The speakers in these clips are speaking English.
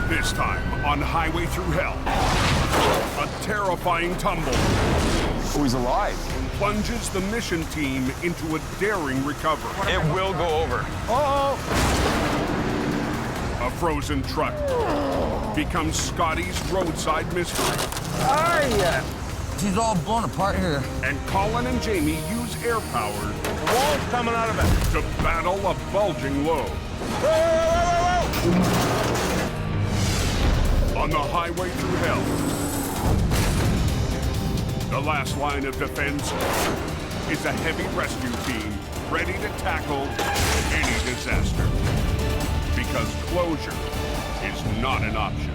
This time on Highway Thru Hell, a terrifying tumble Oh, he's alive. plunges the mission team into a daring recovery. It will go over. Uh-oh! A frozen truck becomes Scotty's roadside mystery. She's all blown apart here. And Colin and Jamie use air power The wall's coming out of it. to battle a bulging load. On the Highway Thru Hell, the last line of defense is a heavy rescue team ready to tackle any disaster. Because closure is not an option.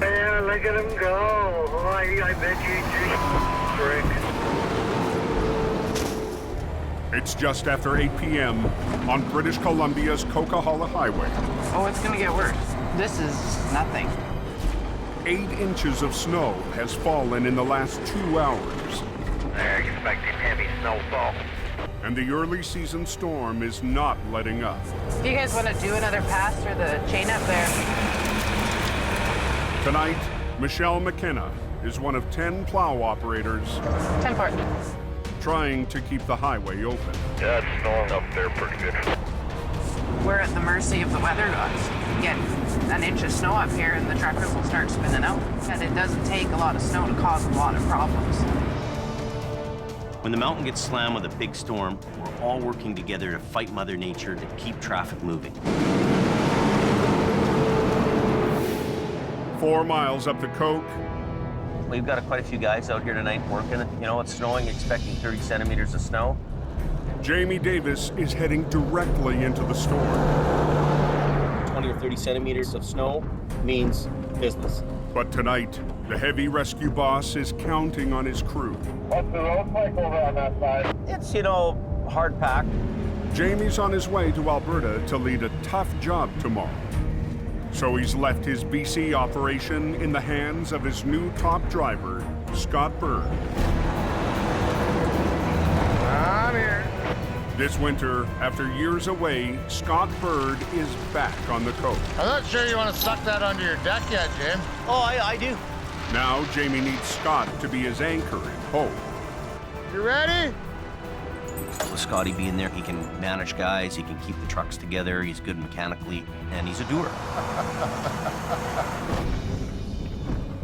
Yeah, look at him go. Oh, I bet you frick. It's just after 8 p.m. on British Columbia's Coquihalla Highway. Oh, it's gonna get worse. This is nothing. 8 inches of snow has fallen in the last 2 hours. They're expecting heavy snowfall. And the early season storm is not letting up. Do you guys want to do another pass through the chain up there? Tonight, Michelle McKenna is one of 10 plow operators 10 part. trying to keep the highway open. Yeah, it's snowing up there pretty good. We're at the mercy of the weather gods. Get an inch of snow up here and the truckers will start spinning out. And it doesn't take a lot of snow to cause a lot of problems. When the mountain gets slammed with a big storm, we're all working together to fight Mother Nature to keep traffic moving. 4 miles up the Coke, We've got quite a few guys out here tonight working. You know, it's snowing, expecting 30 centimeters of snow. Jamie Davis is heading directly into the storm. 20 or 30 centimeters of snow means business. But tonight, the heavy rescue boss is counting on his crew. What's the road like over on that side? It's, you know, hard packed. Jamie's on his way to Alberta to lead a tough job tomorrow. So he's left his BC operation in the hands of his new top driver, Scott Bird. I'm here. This winter, after years away, Scott Bird is back on the coast. I'm not sure you want to suck that under your deck yet, James. Oh, I do. Now Jamie needs Scott to be his anchor in hope. You ready? With Scotty being there, he can manage guys, he can keep the trucks together, he's good mechanically, and he's a doer.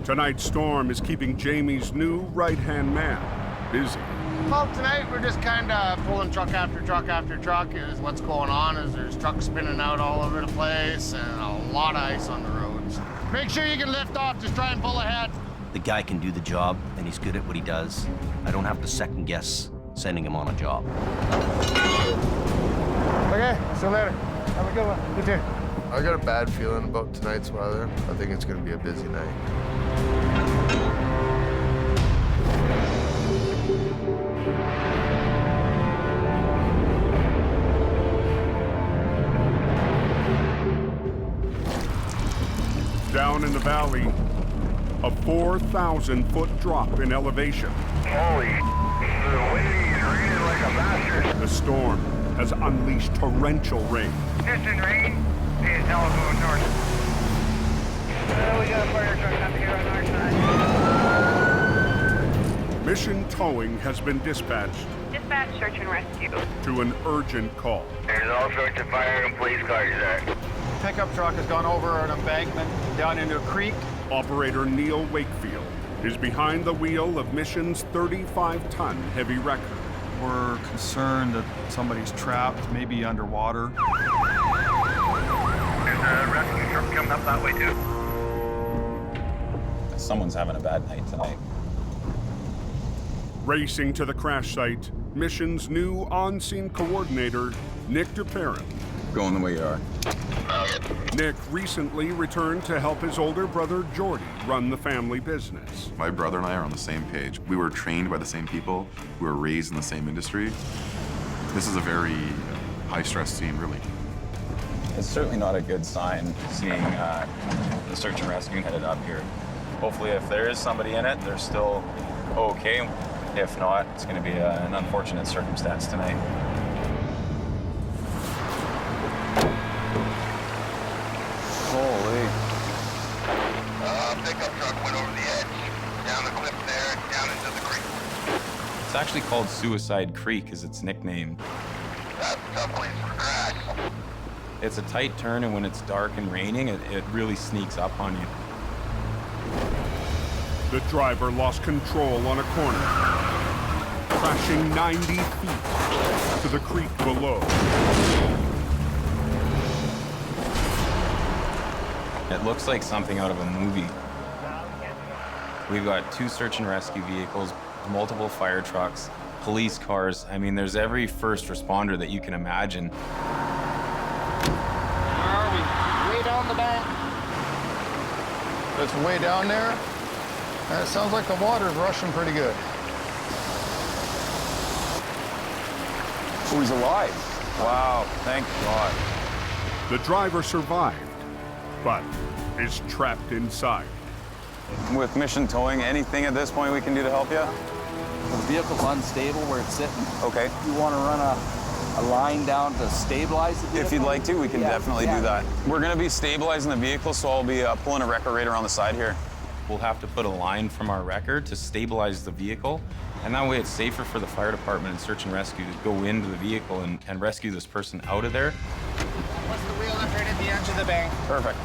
Tonight's storm is keeping Jamie's new right-hand man busy. Well, tonight we're just kind of pulling truck after truck after truck. Is what's going on is there's trucks spinning out all over the place and a lot of ice on the roads. Make sure you can lift off, just try and pull ahead. The guy can do the job, and he's good at what he does. I don't have to second guess sending him on a job. Okay, see you later. Have a good one. You too. I got a bad feeling about tonight's weather. I think it's going to be a busy night. Down in the valley, a 4,000-foot drop in elevation. Holy, the wind is raining like a bastard. The storm has unleashed torrential rain. Distant rain, is hell going north. We got a fire truck up here on our side. Mission Towing has been dispatched Dispatch, search and rescue. to an urgent call. There's all sorts of fire and police cars there. Pickup truck has gone over an embankment down into a creek. Operator Neil Wakefield is behind the wheel of Mission's 35-ton heavy wrecker. We're concerned that somebody's trapped, maybe underwater. There's a rescue truck coming up that way too. Someone's having a bad night tonight. Racing to the crash site, Mission's new on-scene coordinator, Nick DeParent. Going the way you are. Nick recently returned to help his older brother Jordy run the family business. My brother and I are on the same page. We were trained by the same people. We were raised in the same industry. This is a very high-stress scene, really. It's certainly not a good sign seeing the search and rescue headed up here. Hopefully, if there is somebody in it, they're still okay. If not, it's going to be an unfortunate circumstance tonight. Holy. Pickup truck went over the edge, down the cliff there, down into the creek. It's actually called Suicide Creek, is its nickname. That's a tough place for crash. It's a tight turn, and when it's dark and raining, it really sneaks up on you. The driver lost control on a corner, crashing 90 feet to the creek below. It looks like something out of a movie. We've got 2 search and rescue vehicles, multiple fire trucks, police cars. I mean, there's every first responder that you can imagine. Where are we? Way down the bank. It's way down there. And it sounds like the water's rushing pretty good. Oh, he's alive. Wow, thank God. The driver survived, but is trapped inside. With mission towing, anything at this point we can do to help you? The vehicle's unstable where it's sitting. Okay. You want to run a line down to stabilize the vehicle? If you'd like to, we can definitely do that. We're going to be stabilizing the vehicle, so I'll be pulling a wrecker right around the side here. We'll have to put a line from our wrecker to stabilize the vehicle, and that way it's safer for the fire department and search and rescue to go into the vehicle and rescue this person out of there. What's the wheel lift right at the edge of the bank? Perfect.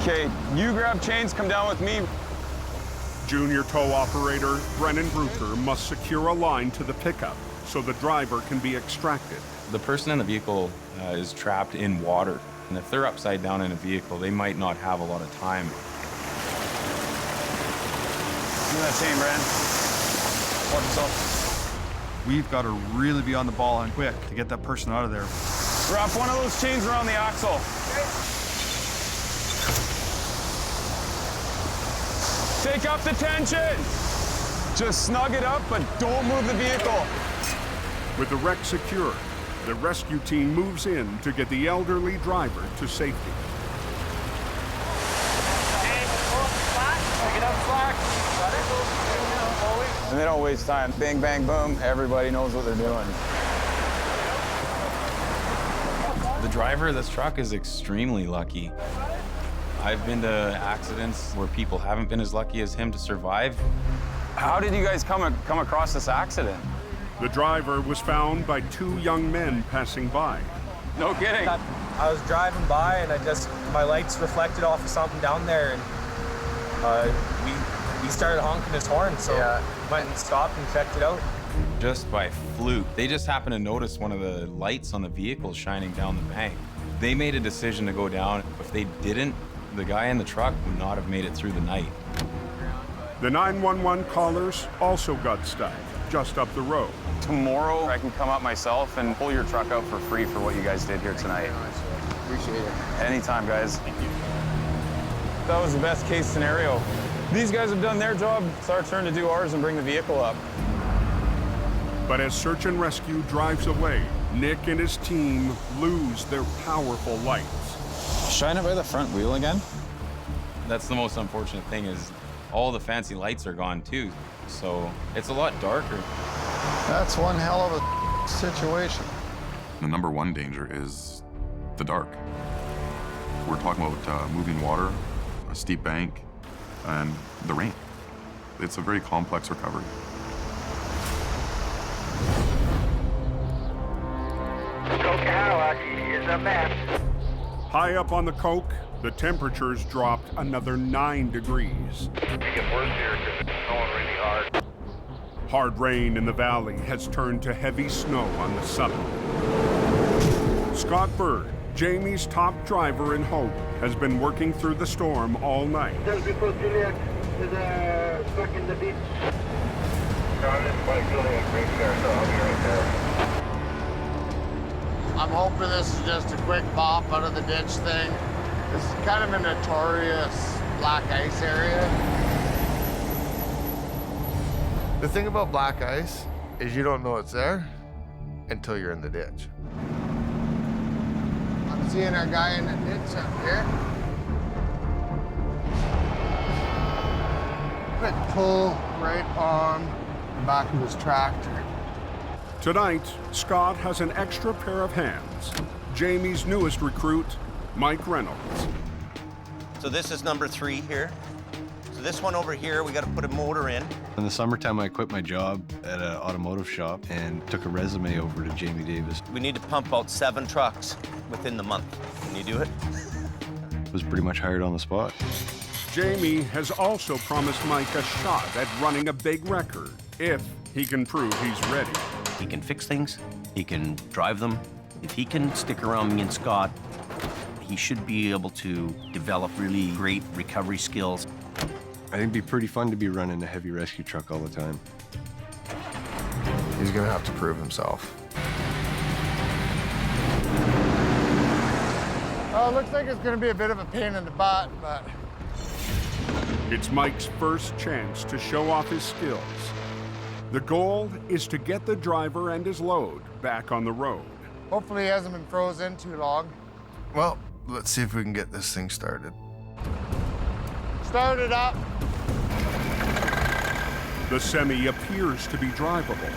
Okay, you grab chains, come down with me. Junior tow operator Brennan Brucker must secure a line to the pickup so the driver can be extracted. The person in the vehicle is trapped in water, and if they're upside down in a vehicle, they might not have a lot of time. Give me that chain, Brennan. Watch yourself. We've got to really be on the ball and quick to get that person out of there. Wrap one of those chains around the axle. Take up the tension. Just snug it up, but don't move the vehicle. With the wreck secure, the rescue team moves in to get the elderly driver to safety. And they don't waste time. Bang, bang, boom. Everybody knows what they're doing. The driver of this truck is extremely lucky. I've been to accidents where people haven't been as lucky as him to survive. How did you guys come across this accident? The driver was found by 2 young men passing by. No kidding. I was driving by and my lights reflected off of something down there, and we started honking his horn, so went and stopped and checked it out. Just by fluke, they just happened to notice one of the lights on the vehicle shining down the bank. They made a decision to go down. If they didn't, the guy in the truck would not have made it through the night. The 911 callers also got stuck just up the road. Tomorrow, I can come up myself and pull your truck out for free for what you guys did here tonight. Appreciate it. Anytime, guys. Thank you. That was the best case scenario. These guys have done their job. It's our turn to do ours and bring the vehicle up. But as search and rescue drives away, Nick and his team lose their powerful lights. Shine it by the front wheel again? That's the most unfortunate thing is all the fancy lights are gone too. So it's a lot darker. That's one hell of a situation. The number one danger is the dark. We're talking about moving water, a steep bank, and the rain. It's a very complex recovery. Cadillac is a mess. High up on the Coke, the temperatures dropped another 9 degrees. It gets worse here because it's snowing really hard. Hard rain in the valley has turned to heavy snow on the summit. Scott Bird, Jamie's top driver in Hope, has been working through the storm all night. Tell people Juliet is stuck in the beach. John, this is Mike Juliet right there, so I'll be right there. I'm hoping this is just a quick bop out of the ditch thing. This is kind of a notorious black ice area. The thing about black ice is you don't know it's there until you're in the ditch. I'm seeing our guy in the ditch up here. Quick pull right on the back of his tractor. Tonight, Scott has an extra pair of hands. Jamie's newest recruit, Mike Reynolds. So this is number 3 here. So this one over here, we got to put a motor in. In the summertime, I quit my job at an automotive shop and took a resume over to Jamie Davis. We need to pump out 7 trucks within the month. Can you do it? Was pretty much hired on the spot. Jamie has also promised Mike a shot at running a big record if he can prove he's ready. He can fix things. He can drive them. If he can stick around me and Scott, he should be able to develop really great recovery skills. I think it'd be pretty fun to be running a heavy rescue truck all the time. He's gonna have to prove himself. Oh, it looks like it's gonna be a bit of a pain in the butt, but... It's Mike's first chance to show off his skills. The goal is to get the driver and his load back on the road. Hopefully he hasn't been frozen too long. Well, let's see if we can get this thing started. Start it up. The semi appears to be drivable.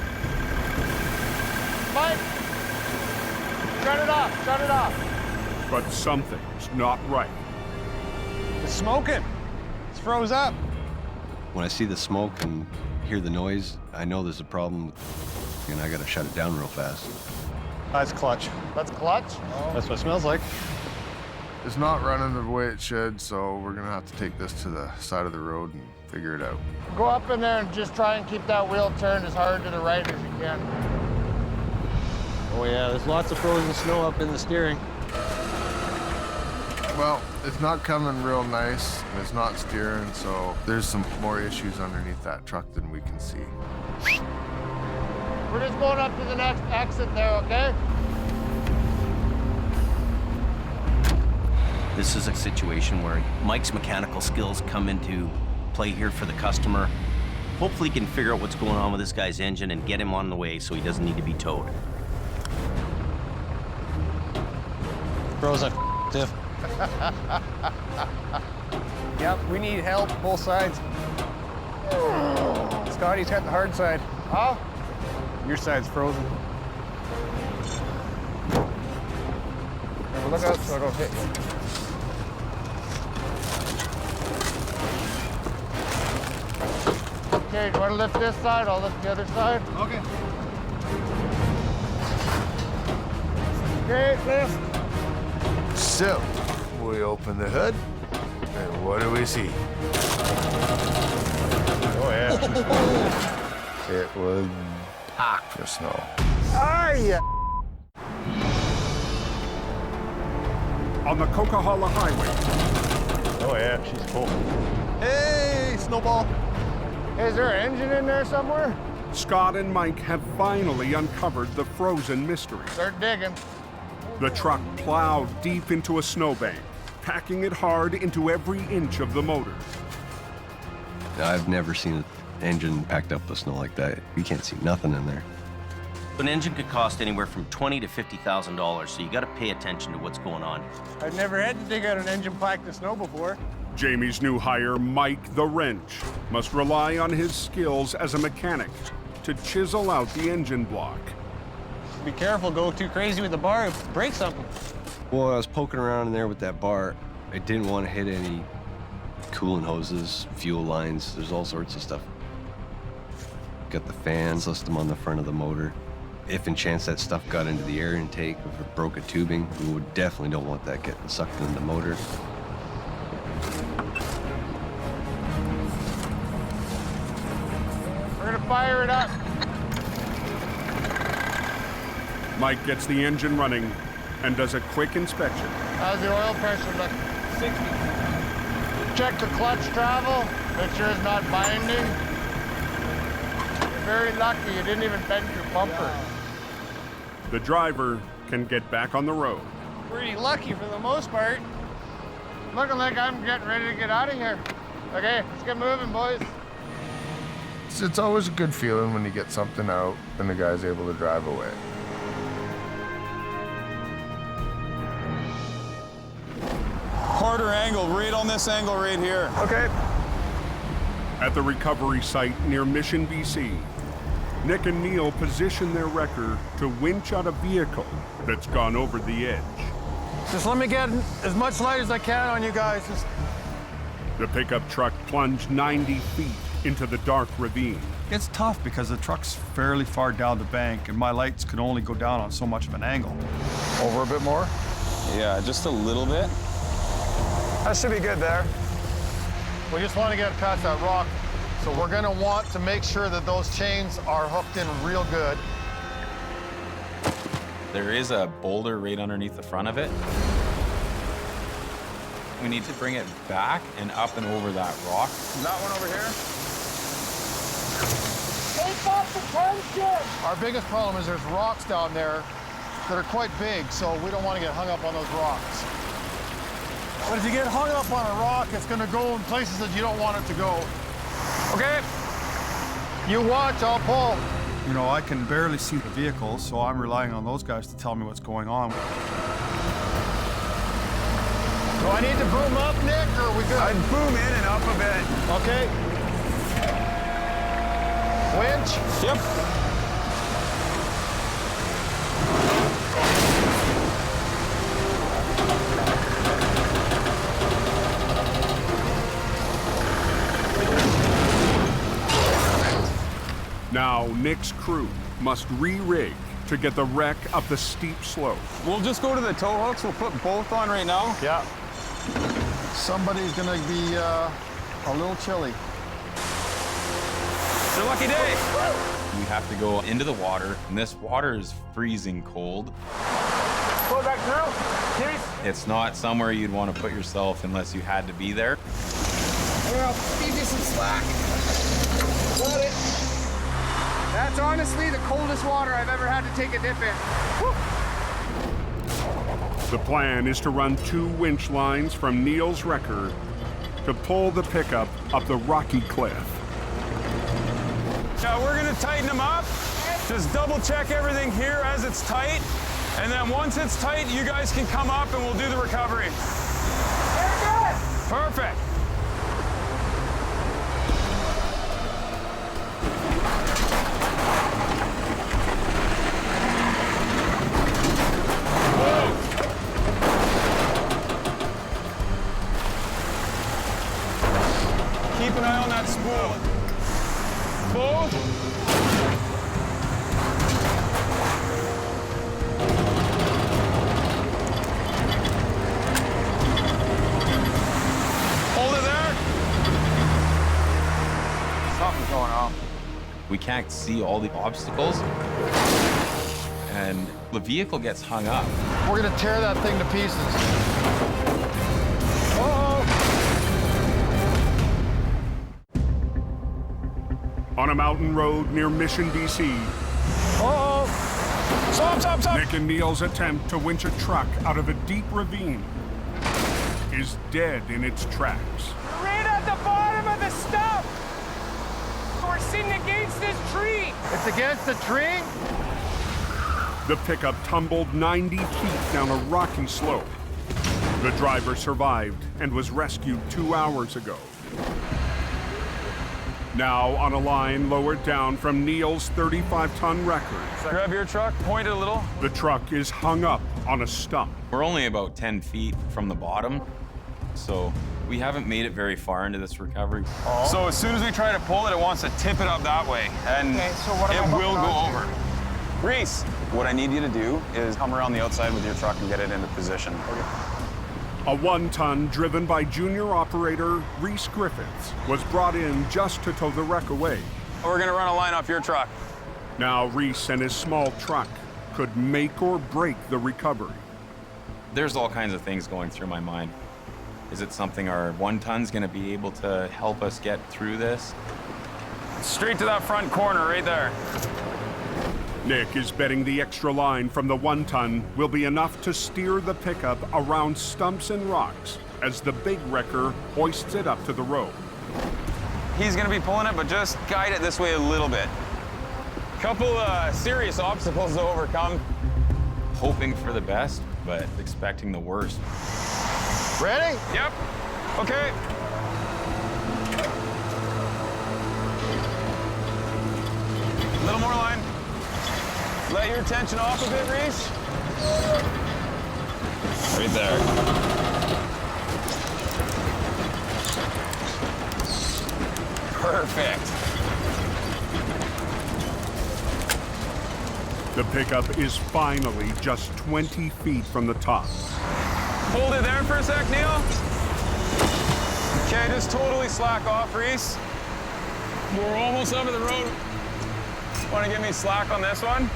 Mike! Shut it off, shut it off. But something's not right. It's smoking. It's froze up. When I see the smoke and hear the noise, I know there's a problem, and I gotta shut it down real fast. That's clutch. That's clutch? That's what it smells like. It's not running the way it should, so we're gonna have to take this to the side of the road and figure it out. Go up in there and just try and keep that wheel turned as hard to the right as you can. Oh yeah, there's lots of frozen snow up in the steering. Well, it's not coming real nice, and it's not steering, so there's some more issues underneath that truck than we can see. We're just going up to the next exit there, okay? This is a situation where Mike's mechanical skills come into play here for the customer. Hopefully he can figure out what's going on with this guy's engine and get him on the way so he doesn't need to be towed. Froze up, Tiff. Yep, we need help, both sides. Scotty's got the hard side. Huh? Your side's frozen. Look out so I don't hit you. Okay, do you want to lift this side? I'll lift the other side. Okay. Okay, lift. So, we open the hood, and what do we see? Oh yeah. It was packed with snow. Ah, yeah. On the Coquihalla Highway, Oh yeah, she's full. Hey, Snowball. Hey, is there an engine in there somewhere? Scott and Mike have finally uncovered the frozen mystery. Start digging. The truck plowed deep into a snowbank, packing it hard into every inch of the motor. I've never seen an engine packed up with snow like that. You can't see nothing in there. An engine could cost anywhere from $20,000 to $50,000, so you got to pay attention to what's going on. I've never had to dig out an engine packed with snow before. Jamie's new hire, Mike the Wrench, must rely on his skills as a mechanic to chisel out the engine block. Be careful, go too crazy with the bar, break something. Well, I was poking around in there with that bar. I didn't want to hit any coolant hoses, fuel lines. There's all sorts of stuff. Got the fan system on the front of the motor. If in chance that stuff got into the air intake, if it broke a tubing, we would definitely don't want that getting sucked in the motor. We're gonna fire it up. Mike gets the engine running and does a quick inspection. How's the oil pressure look? 60. Check the clutch travel, make sure it's not binding. You're very lucky you didn't even bend your bumper. The driver can get back on the road. Pretty lucky for the most part. Looking like I'm getting ready to get out of here. Okay, let's get moving, boys. It's always a good feeling when you get something out and the guy's able to drive away. Harder angle, right on this angle right here. Okay. At the recovery site near Mission, BC, Nick and Neil position their wrecker to winch out a vehicle that's gone over the edge. Just let me get as much light as I can on you guys. The pickup truck plunged 90 feet into the dark ravine. It's tough because the truck's fairly far down the bank and my lights could only go down on so much of an angle. Over a bit more? Yeah, just a little bit. That should be good there. We just want to get past that rock, so we're going to want to make sure that those chains are hooked in real good. There is a boulder right underneath the front of it. We need to bring it back and up and over that rock. That one over here? Take off the tension! Our biggest problem is there's rocks down there that are quite big, so we don't want to get hung up on those rocks. But if you get hung up on a rock, it's going to go in places that you don't want it to go. Okay. You watch, I'll pull. You know, I can barely see the vehicle, so I'm relying on those guys to tell me what's going on. Do I need to boom up, Nick, or are we good? I'd boom in and up a bit. Okay. Winch? Yep. Now, Nick's crew must re-rig to get the wreck up the steep slope. We'll just go to the tow hooks. We'll put both on right now. Yeah. Somebody's gonna be a little chilly. It's your lucky day. We have to go into the water, and this water is freezing cold. Go back through. It's not somewhere you'd want to put yourself unless you had to be there. Here, I'll give you some slack. Got it. That's honestly the coldest water I've ever had to take a dip in. Woo. The plan is to run 2 winch lines from Neil's wrecker to pull the pickup up the rocky cliff. Now we're gonna tighten them up. Just double check everything here as it's tight. And then once it's tight, you guys can come up and we'll do the recovery. Very good. Perfect. Keep an eye on that spool. Both. Hold it there. Something's going on. We can't see all the obstacles, and the vehicle gets hung up. We're gonna tear that thing to pieces. Uh-oh. On a mountain road near Mission, BC, Uh-oh. Stop. Nick and Neil's attempt to winch a truck out of a deep ravine is dead in its tracks. Right at the bottom of the stump. We're sitting against this tree. It's against the tree? The pickup tumbled 90 feet down a rocky slope. The driver survived and was rescued 2 hours ago. Now on a line lowered down from Neil's 35-ton wrecker, Grab your truck, point it a little. the truck is hung up on a stump. We're only about 10 feet from the bottom, so we haven't made it very far into this recovery. So as soon as we try to pull it, it wants to tip it up that way, and Okay, so what am I it will hooking go on over. Reese, What I need you to do is come around the outside with your truck and get it into position. A 1-ton driven by junior operator Reese Griffiths was brought in just to tow the wreck away. We're gonna run a line off your truck. Now Reese and his small truck could make or break the recovery. There's all kinds of things going through my mind. Is it something our 1-ton's gonna be able to help us get through this? straight to that front corner right there. Nick is betting the extra line from the 1-ton will be enough to steer the pickup around stumps and rocks as the big wrecker hoists it up to the road. He's gonna be pulling it, but just guide it this way a little bit. Couple serious obstacles to overcome. Hoping for the best, but expecting the worst. Ready? Yep. Okay. A little more line. Let your tension off a bit, Reese. Right there. Perfect. The pickup is finally just 20 feet from the top. Hold it there for a sec, Neil. Okay, just totally slack off, Reese. We're almost over the road. Want to give me slack on this one?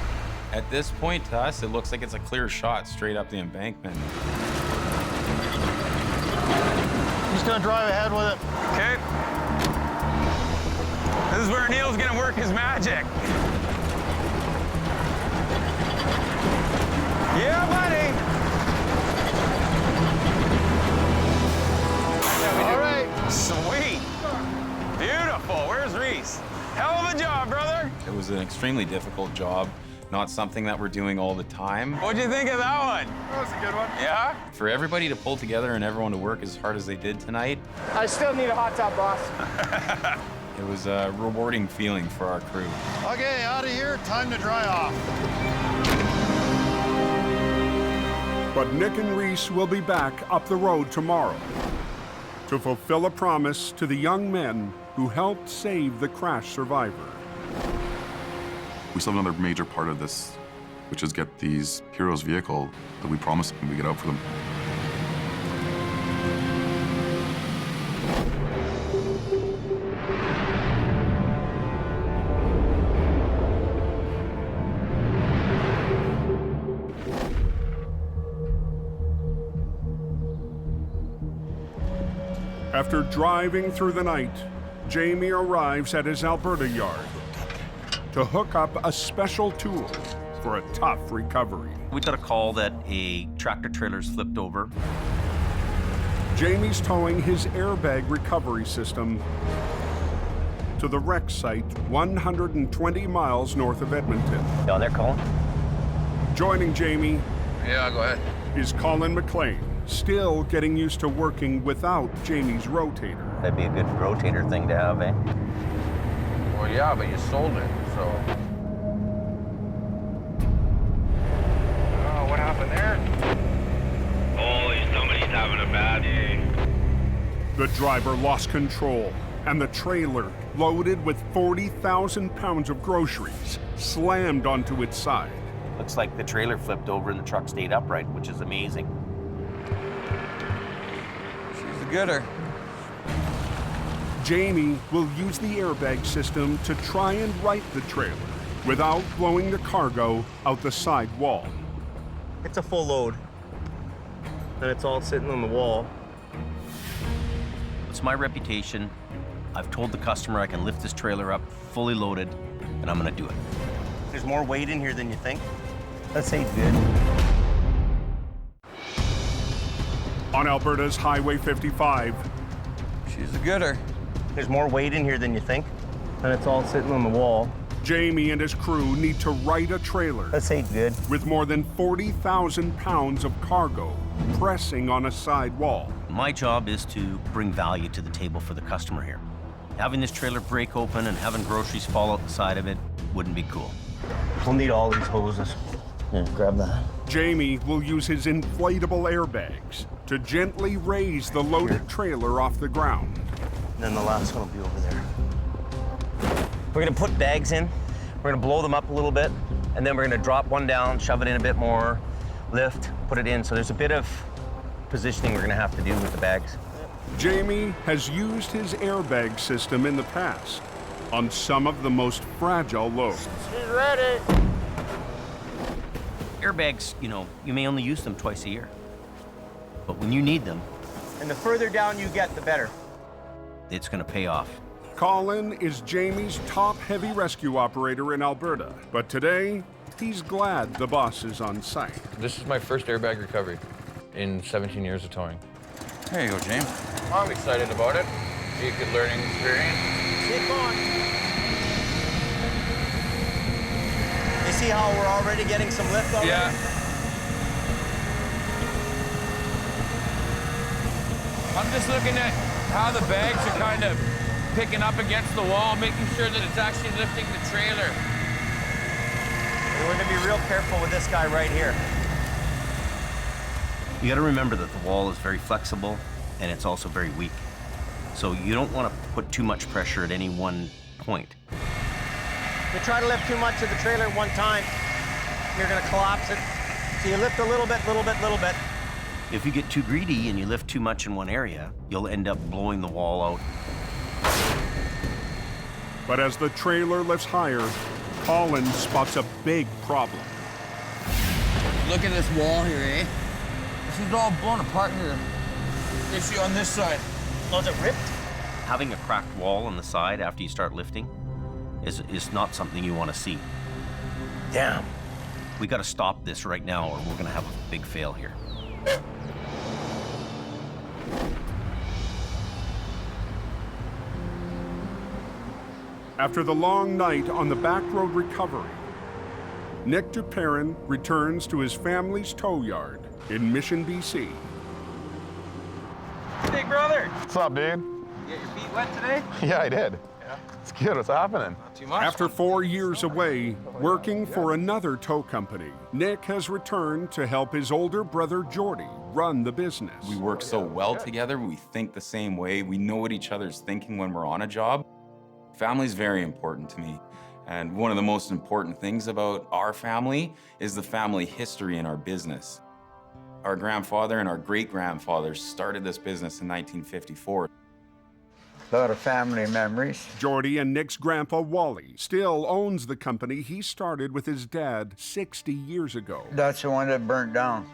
At this point, to us, it looks like it's a clear shot straight up the embankment. Just gonna drive ahead with it. Okay. This is where Neil's gonna work his magic. Yeah, buddy. All right. Sweet. Beautiful. Where's Reese? Hell of a job, brother. It was an extremely difficult job, not something that we're doing all the time. What'd you think of that one? That was a good one. Yeah? For everybody to pull together and everyone to work as hard as they did tonight, I still need a hot tub, boss. it was a rewarding feeling for our crew. Okay, out of here. Time to dry off. But Nick and Reese will be back up the road tomorrow to fulfill a promise to the young men who helped save the crash survivor. We still have another major part of this, which is get these heroes' vehicle that we promised when we get out for them. After driving through the night, Jamie arrives at his Alberta yard to hook up a special tool for a tough recovery. We got a call that a tractor trailer's flipped over. Jamie's towing his airbag recovery system to the wreck site 120 miles north of Edmonton. Down there, Colin? Joining Jamie Yeah, go ahead. is Colin McLean, still getting used to working without Jamie's rotator. That'd be a good rotator thing to have, eh? Well, yeah, but you sold it, so. Oh, what happened there? Holy, somebody's having a bad day. The driver lost control, and the trailer, loaded with 40,000 pounds of groceries, slammed onto its side. Looks like the trailer flipped over and the truck stayed upright, which is amazing. She's a gooder. Jamie will use the airbag system to try and right the trailer without blowing the cargo out the side wall. It's a full load, and it's all sitting on the wall. It's my reputation. I've told the customer I can lift this trailer up fully loaded, and I'm gonna do it. There's more weight in here than you think. Let's say good. On Alberta's Highway 55, She's a gooder. There's more weight in here than you think, and it's all sitting on the wall. Jamie and his crew need to right a trailer Let's say good. with more than 40,000 pounds of cargo pressing on a side wall. My job is to bring value to the table for the customer here. Having this trailer break open and having groceries fall out the side of it wouldn't be cool. We'll need all these hoses. Here, grab that. Jamie will use his inflatable airbags to gently raise the loaded trailer off the ground. And then the last one will be over there. We're gonna put bags in. We're gonna blow them up a little bit, and then we're gonna drop one down, shove it in a bit more, lift, put it in. So there's a bit of positioning we're gonna have to do with the bags. Jamie has used his airbag system in the past on some of the most fragile loads. She's ready. Airbags, you know, you may only use them twice a year. But when you need them, And the further down you get, the better. it's gonna pay off. Colin is Jamie's top heavy rescue operator in Alberta, but today he's glad the boss is on site. This is my first airbag recovery in 17 years of towing. There you go, James. I'm excited about it. Be a good learning experience. Keep going. You see how we're already getting some lift already? Yeah. I'm just looking at how the bags are kind of picking up against the wall, making sure that it's actually lifting the trailer. We're gonna be real careful with this guy right here. You gotta remember that the wall is very flexible and it's also very weak. So you don't want to put too much pressure at any one point. If you try to lift too much of the trailer at one time, you're gonna collapse it. So you lift a little bit, little bit, little bit. If you get too greedy and you lift too much in one area, you'll end up blowing the wall out. But as the trailer lifts higher, Colin spots a big problem. Look at this wall here, eh? This is all blown apart here. Issue on this side. Oh, is it ripped? Having a cracked wall on the side after you start lifting is not something you want to see. Damn. We got to stop this right now or we're going to have a big fail here. After the long night on the back road recovery, Nick Duperrin returns to his family's tow yard in Mission, BC. Big brother. What's up, dude? You get your feet wet today? Yeah, I did. Yeah. It's good. What's happening? Not too much. After 4 years away, working for another tow company, Nick has returned to help his older brother Jordy run the business. We work so well together. We think the same way. We know what each other's thinking when we're on a job. Family's very important to me. And one of the most important things about our family is the family history in our business. Our grandfather and our great-grandfathers started this business in 1954. A lot of family memories. Jordy and Nick's grandpa Wally still owns the company he started with his dad 60 years ago. That's the one that burnt down.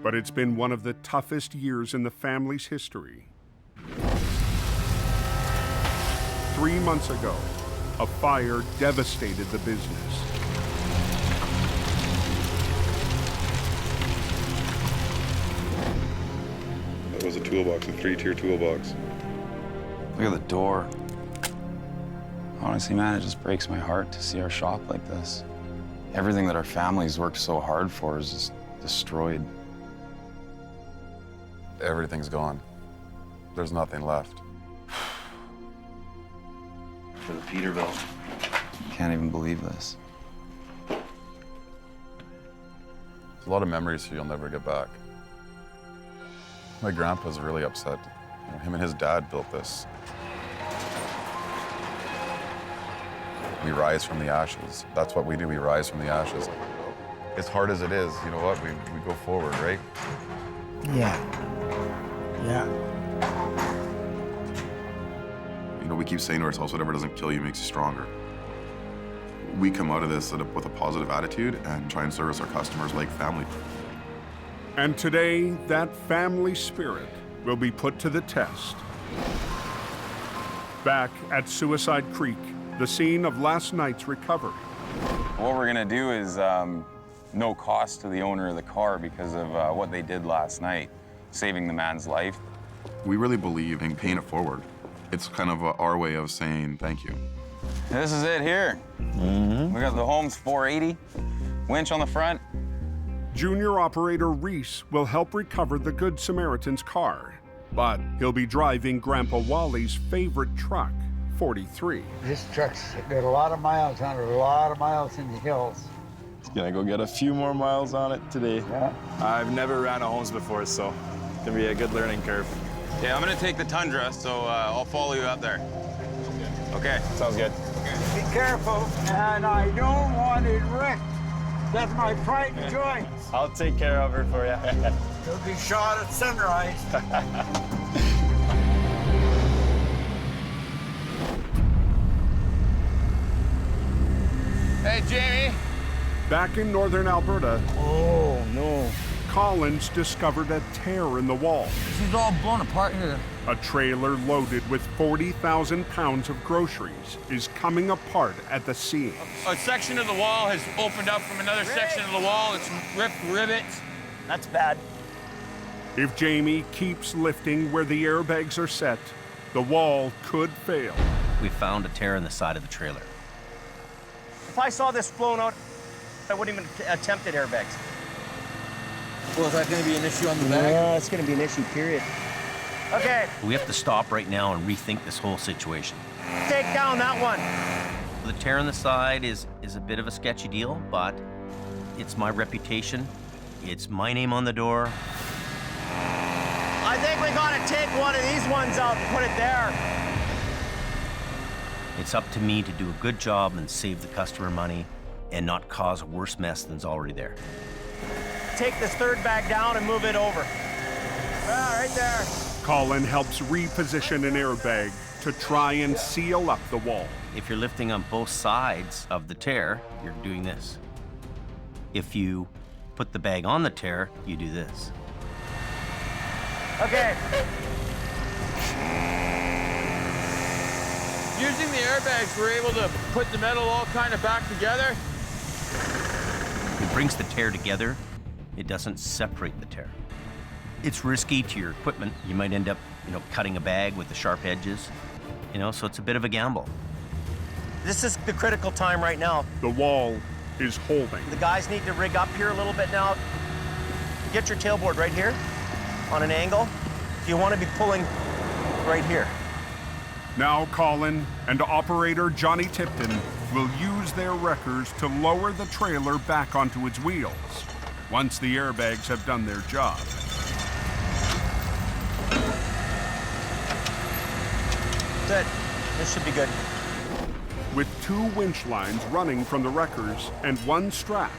But it's been one of the toughest years in the family's history. 3 months ago, a fire devastated the business. That was a toolbox, a 3-tier toolbox. Look at the door. Honestly, man, it just breaks my heart to see our shop like this. Everything that our family's worked so hard for is just destroyed. Everything's gone. There's nothing left. For the Peterbilt. Can't even believe this. There's a lot of memories you'll never get back. My grandpa's really upset. You know, him and his dad built this. We rise from the ashes. That's what we do, we rise from the ashes. As hard as it is, you know what, we go forward, right? Yeah. Yeah. You know, we keep saying to ourselves, whatever doesn't kill you makes you stronger. We come out of this with a positive attitude and try and service our customers like family. And today, that family spirit will be put to the test. Back at Suicide Creek, the scene of last night's recovery. What we're gonna do is no cost to the owner of the car because of what they did last night, saving the man's life. We really believe in paying it forward. It's kind of our way of saying thank you. This is it here. We got the Holmes 480, winch on the front. Junior operator Reese will help recover the Good Samaritan's car, but he'll be driving Grandpa Wally's favorite truck, 43. This truck's got a lot of miles on it, a lot of miles in the hills. Gonna go get a few more miles on it today. Yeah. I've never ran a Holmes before, so it's gonna be a good learning curve. Yeah, I'm gonna take the Tundra, so I'll follow you up there. Okay. Sounds good. Be careful, and I don't want it wrecked. That's my pride and joy. I'll take care of her for you. You'll be shot at sunrise. Hey, Jamie. Back in northern Alberta, Oh, no. Collins discovered a tear in the wall. This is all blown apart here. A trailer loaded with 40,000 pounds of groceries is coming apart at the seam. A section of the wall has opened up from another section of the wall. It's ripped rivets. That's bad. If Jamie keeps lifting where the airbags are set, the wall could fail. We found a tear in the side of the trailer. If I saw this flown out, I wouldn't even attempt at airbags. Well, is that going to be an issue on the back? No, it's going to be an issue, period. Okay, We have to stop right now and rethink this whole situation. take down that one. The tear in the side is a bit of a sketchy deal, but it's my reputation. It's my name on the door. I think we got to take one of these ones out and put it there. It's up to me to do a good job and save the customer money and not cause a worse mess than's already there. Take this third bag down and move it over. Ah, right there. Colin helps reposition an airbag to try and seal up the wall. If you're lifting on both sides of the tear, you're doing this. If you put the bag on the tear, you do this. Okay. Using the airbags, we're able to put the metal all kind of back together. It brings the tear together. It doesn't separate the tear. It's risky to your equipment. You might end up, cutting a bag with the sharp edges, so it's a bit of a gamble. This is the critical time right now. The wall is holding. The guys need to rig up here a little bit now. Get your tailboard right here on an angle. You want to be pulling right here. Now Colin and operator Johnny Tipton will use their wreckers to lower the trailer back onto its wheels once the airbags have done their job. Good. This should be good. With 2 winch lines running from the wreckers and 1 strap,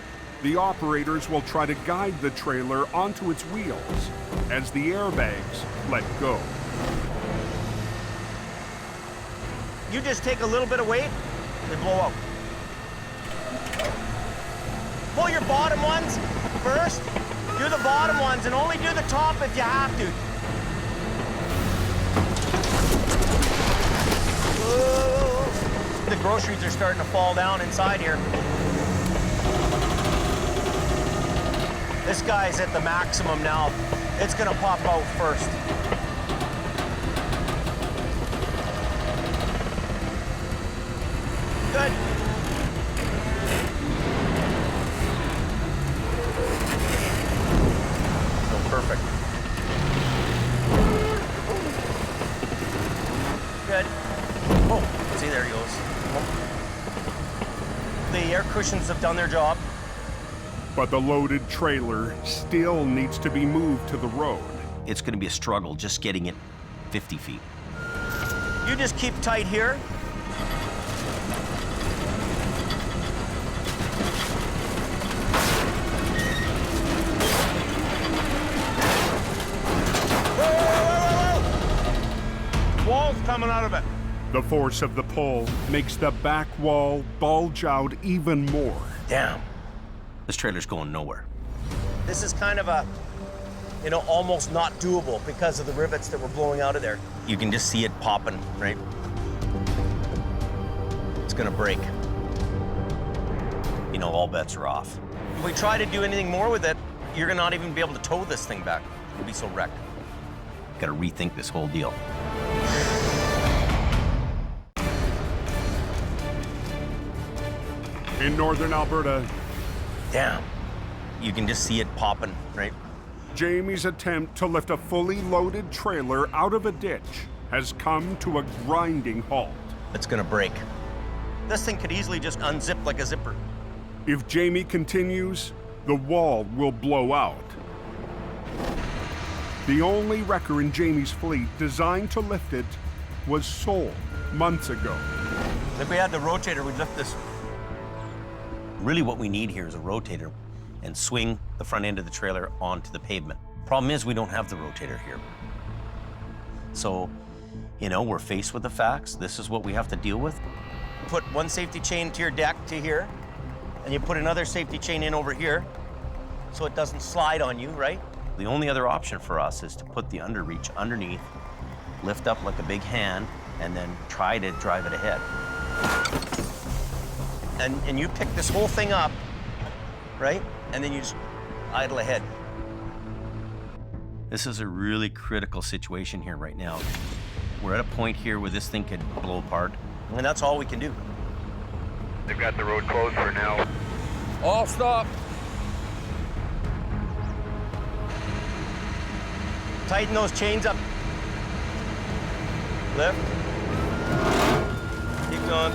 the operators will try to guide the trailer onto its wheels as the airbags let go. You just take a little bit of weight, they blow out. Pull your bottom ones first. Do the bottom ones and only do the top if you have to. Whoa. The groceries are starting to fall down inside here. This guy's at the maximum now. It's gonna pop out first. Good. So perfect. Good. Oh, see, there he goes. Oh. The air cushions have done their job. But the loaded trailer still needs to be moved to the road. It's going to be a struggle just getting it 50 feet. You just keep tight here. Wall's coming out of it. The force of the pull makes the back wall bulge out even more. Damn. This trailer's going nowhere. This is kind of a, almost not doable because of the rivets that were blowing out of there. You can just see it popping, right? It's gonna break. All bets are off. If we try to do anything more with it, you're gonna not even be able to tow this thing back. It'll be so wrecked. Gotta rethink this whole deal. In northern Alberta, damn, you can just see it popping, right? Jamie's attempt to lift a fully loaded trailer out of a ditch has come to a grinding halt. It's gonna break. This thing could easily just unzip like a zipper. If Jamie continues, the wall will blow out. The only wrecker in Jamie's fleet designed to lift it was sold months ago. If we had the rotator, we'd lift this. Really what we need here is a rotator and swing the front end of the trailer onto the pavement. Problem is we don't have the rotator here. So, we're faced with the facts. This is what we have to deal with. Put one safety chain to your deck to here, and you put another safety chain in over here so it doesn't slide on you, right? The only other option for us is to put the underreach underneath, lift up like a big hand, and then try to drive it ahead. And you pick this whole thing up, right? And then you just idle ahead. This is a really critical situation here right now. We're at a point here where this thing could blow apart, and that's all we can do. They've got the road closed for now. All stop. Tighten those chains up. Lift. Keep going.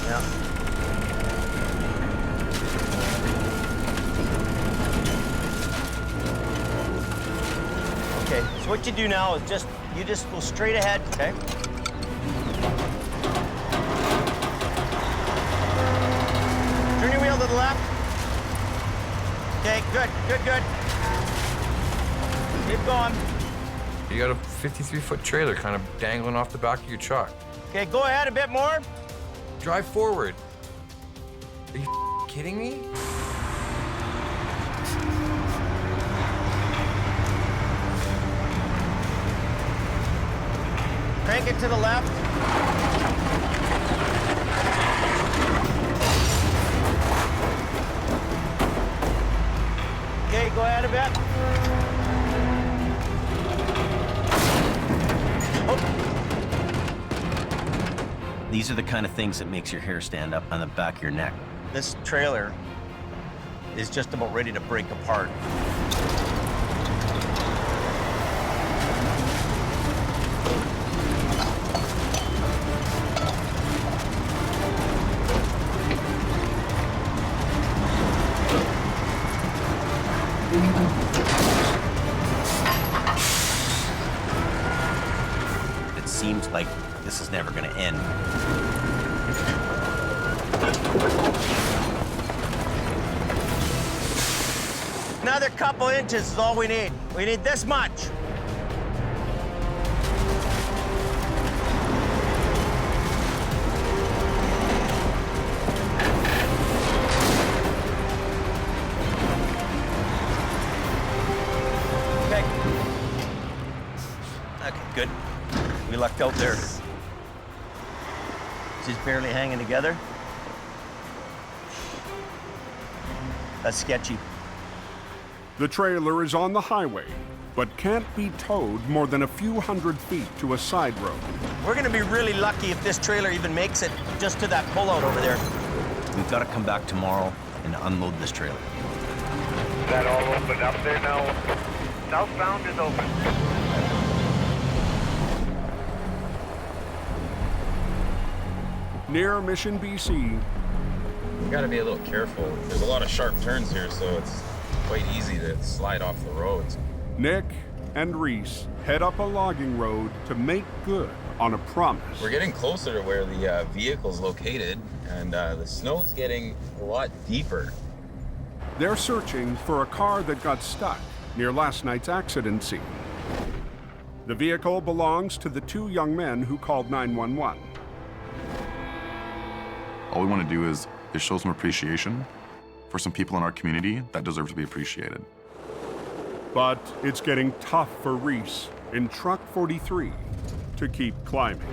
Yeah. Okay, so what you do now is you just go straight ahead, okay? Turn your wheel to the left. Okay, good, good, good. Keep going. You got a 53-foot trailer kind of dangling off the back of your truck. Okay, go ahead a bit more. Drive forward. Are you kidding me? Crank it to the left. Okay, go ahead a bit. These are the kind of things that makes your hair stand up on the back of your neck. This trailer is just about ready to break apart. It seems like this is never going to end. Another couple inches is all we need. We need this much. Okay. Okay, good. We lucked out there. She's barely hanging together. That's sketchy. The trailer is on the highway, but can't be towed more than a few hundred feet to a side road. We're gonna be really lucky if this trailer even makes it just to that pullout over there. We've got to come back tomorrow and unload this trailer. Is that all opened up there now? Southbound is open. Near Mission, BC. You gotta be a little careful. There's a lot of sharp turns here, so it's quite easy to slide off the roads. Nick and Reese head up a logging road to make good on a promise. We're getting closer to where the vehicle's located, and the snow's getting a lot deeper. They're searching for a car that got stuck near last night's accident scene. The vehicle belongs to the two young men who called 911. All we want to do is show some appreciation for some people in our community that deserve to be appreciated. But it's getting tough for Reese in Truck 43 to keep climbing.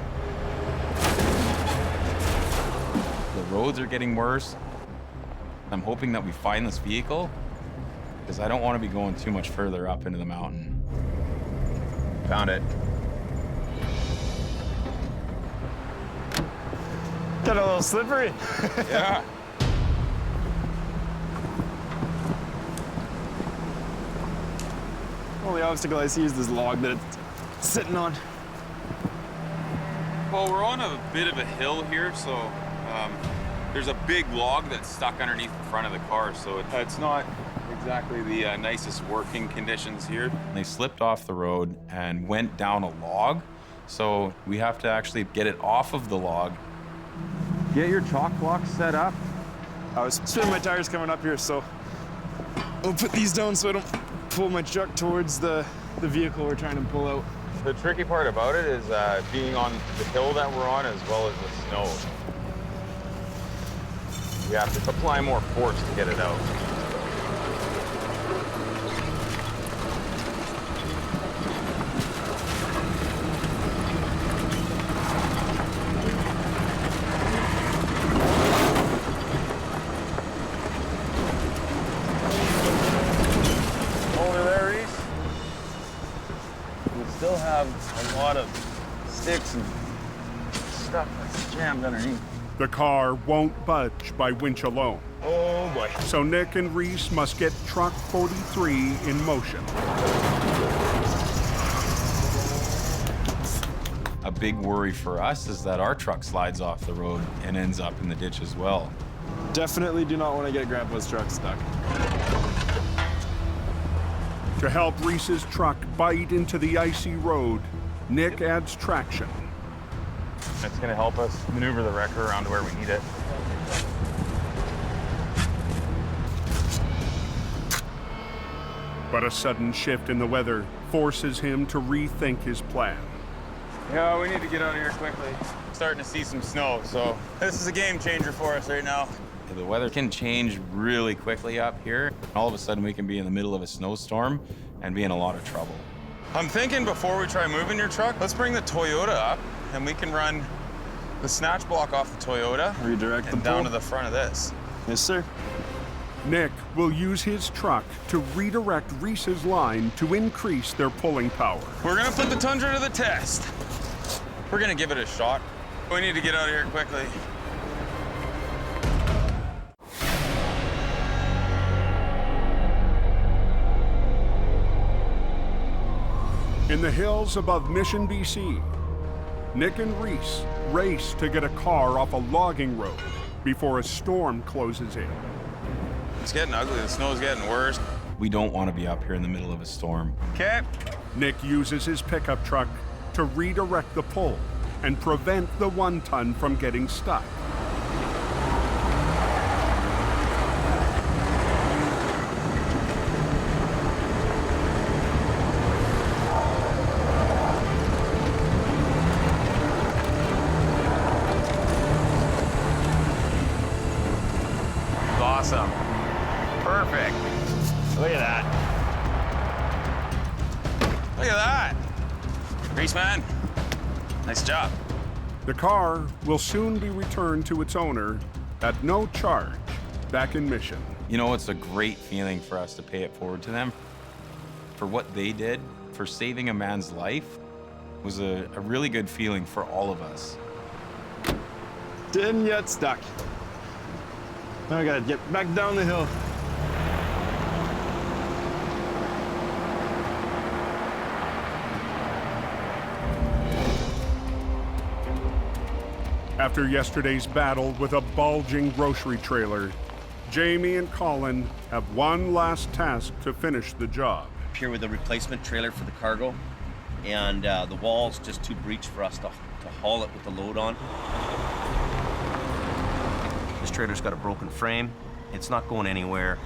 The roads are getting worse. I'm hoping that we find this vehicle, because I don't want to be going too much further up into the mountain. Found it. Got a little slippery. Yeah. Only obstacle I see is this log that it's sitting on. Well, we're on a bit of a hill here, so there's a big log that's stuck underneath the front of the car, so it's not exactly the nicest working conditions here. They slipped off the road and went down a log, so we have to actually get it off of the log. Get your chalk blocks set up. I was spinning my tires coming up here, so I'll put these down so I don't pull my truck towards the vehicle we're trying to pull out. The tricky part about it is being on the hill that we're on as well as the snow. We have to apply more force to get it out. a lot of sticks and stuff that's jammed underneath. The car won't budge by winch alone. Oh boy. So Nick and Reese must get truck 43 in motion. A big worry for us is that our truck slides off the road and ends up in the ditch as well. Definitely do not want to get Grandpa's truck stuck. To help Reese's truck bite into the icy road, Nick adds traction. It's gonna help us maneuver the wrecker around to where we need it. But a sudden shift in the weather forces him to rethink his plan. Yeah, we need to get out of here quickly. Starting to see some snow, so this is a game changer for us right now. The weather can change really quickly up here. All of a sudden we can be in the middle of a snowstorm and be in a lot of trouble. I'm thinking before we try moving your truck, let's bring the Toyota up and we can run the snatch block off the Toyota. Redirect and down to the front of this. Yes, sir. Nick will use his truck to redirect Reese's line to increase their pulling power. We're gonna put the Tundra to the test. We're gonna give it a shot. We need to get out of here quickly. In the hills above Mission, BC, Nick and Reese race to get a car off a logging road before a storm closes in. It's getting ugly. The snow's getting worse. We don't want to be up here in the middle of a storm. Okay. Nick uses his pickup truck to redirect the pull and prevent the 1-ton from getting stuck. Awesome. Perfect. Look at that. Look at that. Reese, man. Nice job. The car will soon be returned to its owner at no charge back in Mission. You know, it's a great feeling for us to pay it forward to them. For what they did, for saving a man's life, was a really good feeling for all of us. Didn't get stuck. Now I gotta get back down the hill. After yesterday's battle with a bulging grocery trailer, Jamie and Colin have one last task to finish the job. Here with a replacement trailer for the cargo, and the wall's just too breached for us to haul it with the load on. This trailer's got a broken frame, it's not going anywhere,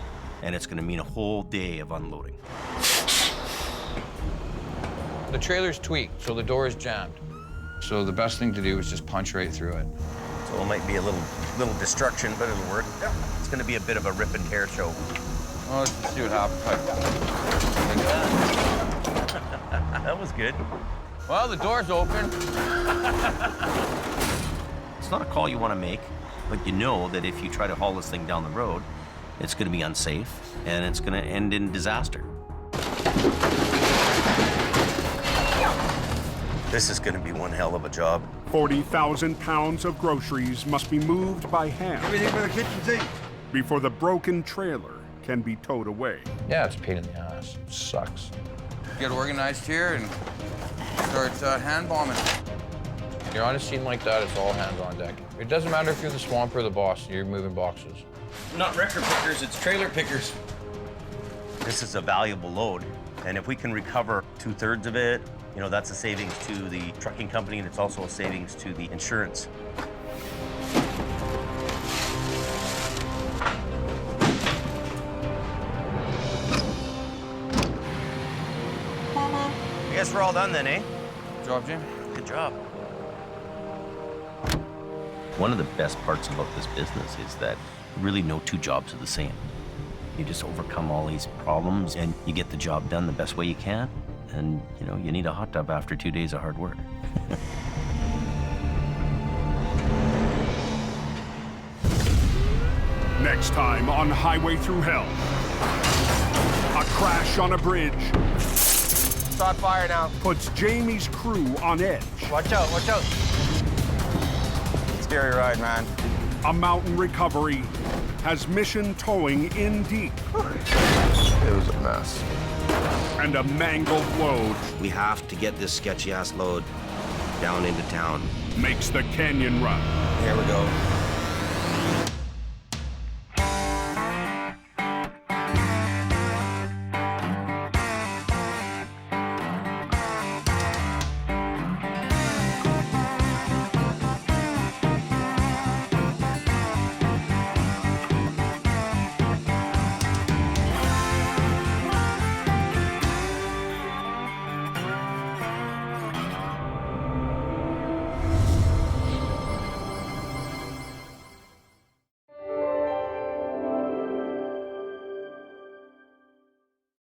and it's gonna mean a whole day of unloading. The trailer's tweaked, so the door is jammed. So the best thing to do is just punch right through it. So it might be a little destruction, but it'll work. Yeah. It's gonna be a bit of a rip and tear show. Well, let's see what happens. That was good. Well, the door's open. It's not a call you want to make, but you know that if you try to haul this thing down the road, it's going to be unsafe and it's going to end in disaster. This is going to be one hell of a job. 40,000 pounds of groceries must be moved by hand. Everything but a kitchen sink. Before the broken trailer can be towed away. Yeah, it's a pain in the ass. It sucks. Get organized here and start hand bombing. You're on a scene like that, it's all hands on deck. It doesn't matter if you're the swamp or the boss, you're moving boxes. Not wrecker pickers, it's trailer pickers. This is a valuable load, and if we can recover 2/3 of it, you know, that's a savings to the trucking company, and it's also a savings to the insurance. I guess we're all done then, eh? Good job, Jim. Good job. One of the best parts about this business is that really no two jobs are the same. You just overcome all these problems and you get the job done the best way you can. And, you know, you need a hot tub after 2 days of hard work. Next time on Highway Thru Hell. A crash on a bridge. It's on fire now. puts Jamie's crew on edge. Watch out, watch out. Scary ride, man. A mountain recovery has mission towing in deep. It was a mess. And a mangled load We have to get this sketchy-ass load down into town. makes the canyon run. Here we go.